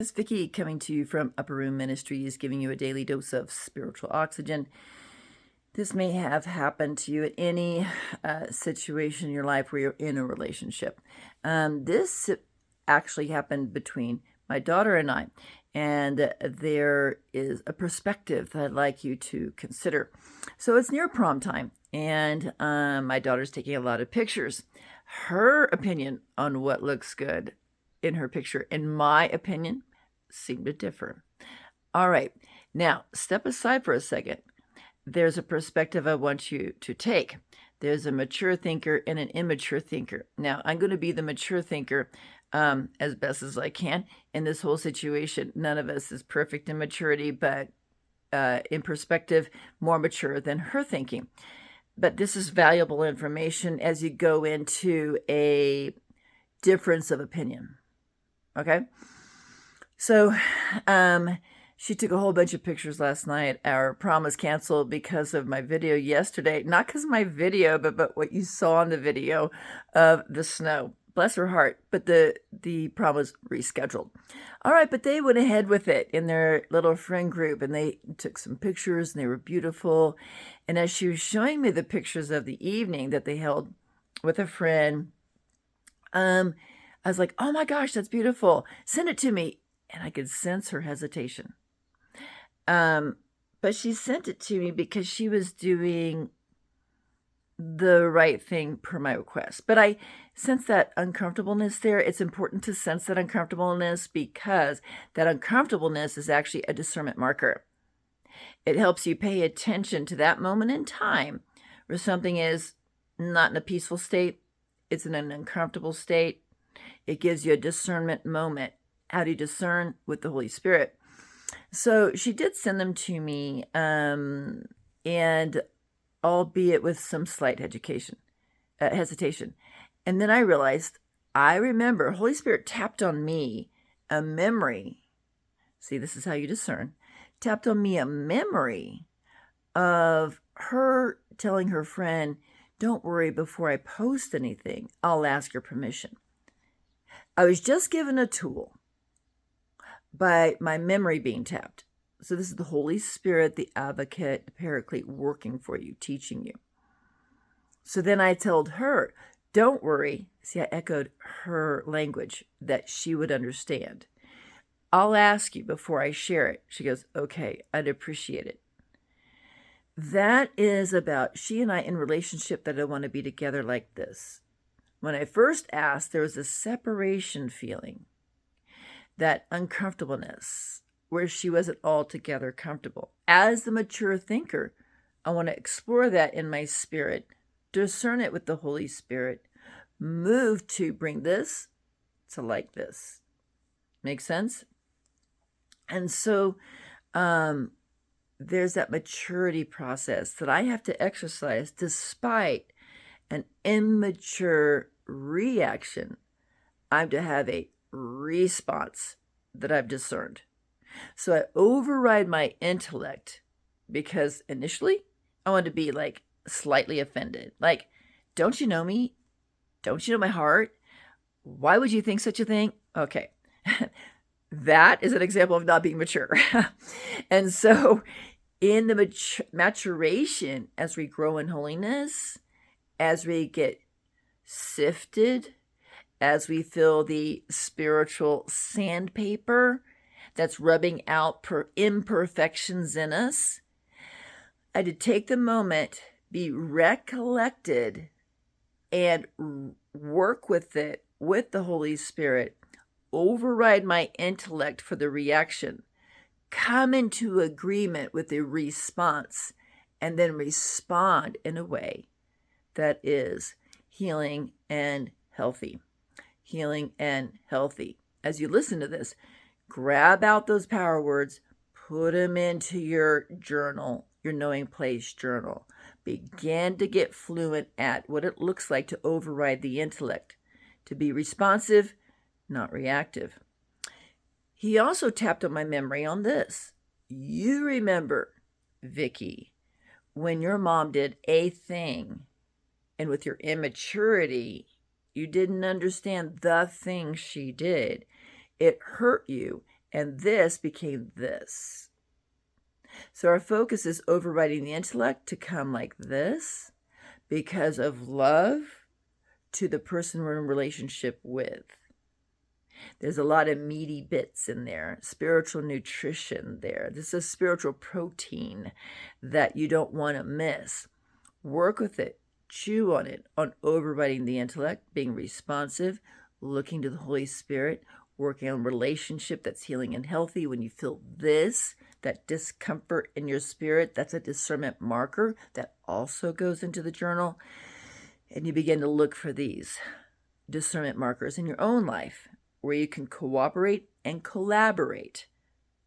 This is Vickie coming to you from Upper Room Ministries, giving you a daily dose of spiritual oxygen. This may have happened to you at any situation in your life where you're in a relationship. This actually happened between my daughter and I, and there is a perspective that I'd like you to consider. So it's near prom time, and my daughter's taking a lot of pictures. Her opinion on what looks good in her picture, in my opinion, seem to differ. All right, now step aside for a second. There's a perspective I want you to take. There's a mature thinker and an immature thinker. Now, I'm going to be the mature thinker as best as I can in this whole situation. None of us is perfect in maturity, but in perspective, more mature than her thinking. But this is valuable information as you go into a difference of opinion. Okay? So, she took a whole bunch of pictures last night. Our prom was canceled because of my video yesterday. Not because of my video, but what you saw in the video of the snow. Bless her heart. But the prom was rescheduled. All right, but they went ahead with it in their little friend group, and they took some pictures, and they were beautiful. And as she was showing me the pictures of the evening that they held with a friend, I was like, oh my gosh, that's beautiful. Send it to me. And I could sense her hesitation. But she sent it to me because she was doing the right thing per my request. But I sense that uncomfortableness there. It's important to sense that uncomfortableness because that uncomfortableness is actually a discernment marker. It helps you pay attention to that moment in time where something is not in a peaceful state. It's in an uncomfortable state. It gives you a discernment moment. How do you discern? With the Holy Spirit. So she did send them to me, and albeit with some slight hesitation. And then I realized, I remember, Holy Spirit tapped on me a memory. See, this is how you discern. Tapped on me a memory of her telling her friend, don't worry, before I post anything, I'll ask your permission. I was just given a tool by my memory being tapped. So this is the Holy Spirit, the advocate, the paraclete working for you, teaching you. So then I told her, don't worry. See, I echoed her language that she would understand. I'll ask you before I share it. She goes, okay, I'd appreciate it. That is about she and I in relationship that I want to be together like this. When I first asked, there was a separation feeling, that uncomfortableness, where she wasn't altogether comfortable. As the mature thinker, I want to explore that in my spirit, discern it with the Holy Spirit, move to bring this to like this. Make sense? And so there's that maturity process that I have to exercise despite an immature reaction. I'm to have a response that I've discerned. So I override my intellect because initially I wanted to be like slightly offended. Like, don't you know me? Don't you know my heart? Why would you think such a thing? Okay. That is an example of not being mature. And so in the maturation, as we grow in holiness, as we get sifted, as we feel the spiritual sandpaper that's rubbing out imperfections in us, I had to take the moment, be recollected, and work with it with the Holy Spirit, override my intellect for the reaction, come into agreement with the response, and then respond in a way that is healing and healthy. Healing and healthy. As you listen to this, grab out those power words, put them into your journal, your knowing place journal. Begin to get fluent at what it looks like to override the intellect, to be responsive, not reactive. He also tapped on my memory on this. You remember, Vickie, when your mom did a thing, and with your immaturity, you didn't understand the thing she did. It hurt you, And this became this. So our focus is overriding the intellect to come like this because of love to the person we're in relationship with. There's a lot of meaty bits in there, spiritual nutrition there. This is spiritual protein that you don't want to miss. Work with it, chew on it, on overriding the intellect, being responsive, looking to the Holy Spirit, working on relationship that's healing and healthy. When you feel this, that discomfort in your spirit, that's a discernment marker that also goes into the journal. And you begin to look for these discernment markers in your own life where you can cooperate and collaborate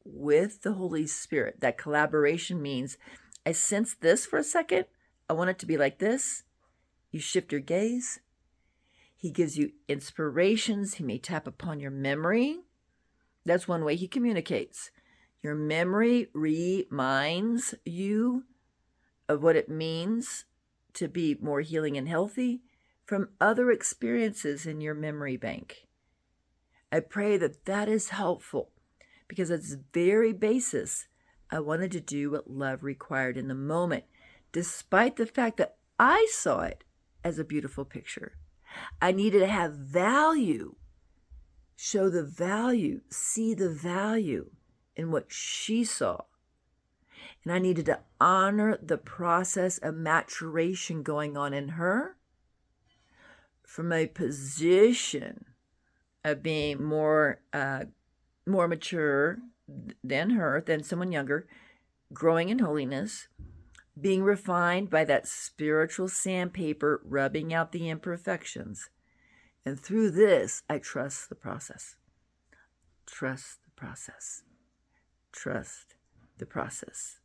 with the Holy Spirit. That collaboration means I sense this for a second. I want it to be like this. You shift your gaze. He gives you inspirations. He may tap upon your memory. That's one way he communicates. Your memory reminds you of what it means to be more healing and healthy from other experiences in your memory bank. I pray that that is helpful because at its very basis, I wanted to do what love required in the moment, despite the fact that I saw it as a beautiful picture. I needed to have value, show the value, see the value in what she saw. And I needed to honor the process of maturation going on in her from a position of being more mature than someone younger, growing in holiness, being refined by that spiritual sandpaper, rubbing out the imperfections. And through this, I trust the process. Trust the process. Trust the process.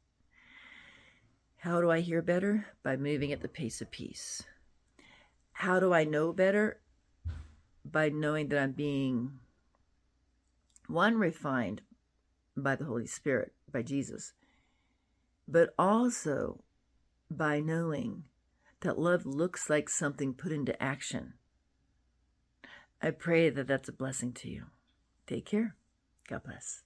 How do I hear better? By moving at the pace of peace. How do I know better? By knowing that I'm being, one, refined by the Holy Spirit, by Jesus, but also by knowing that love looks like something put into action. I pray that that's a blessing to you. Take care. God bless.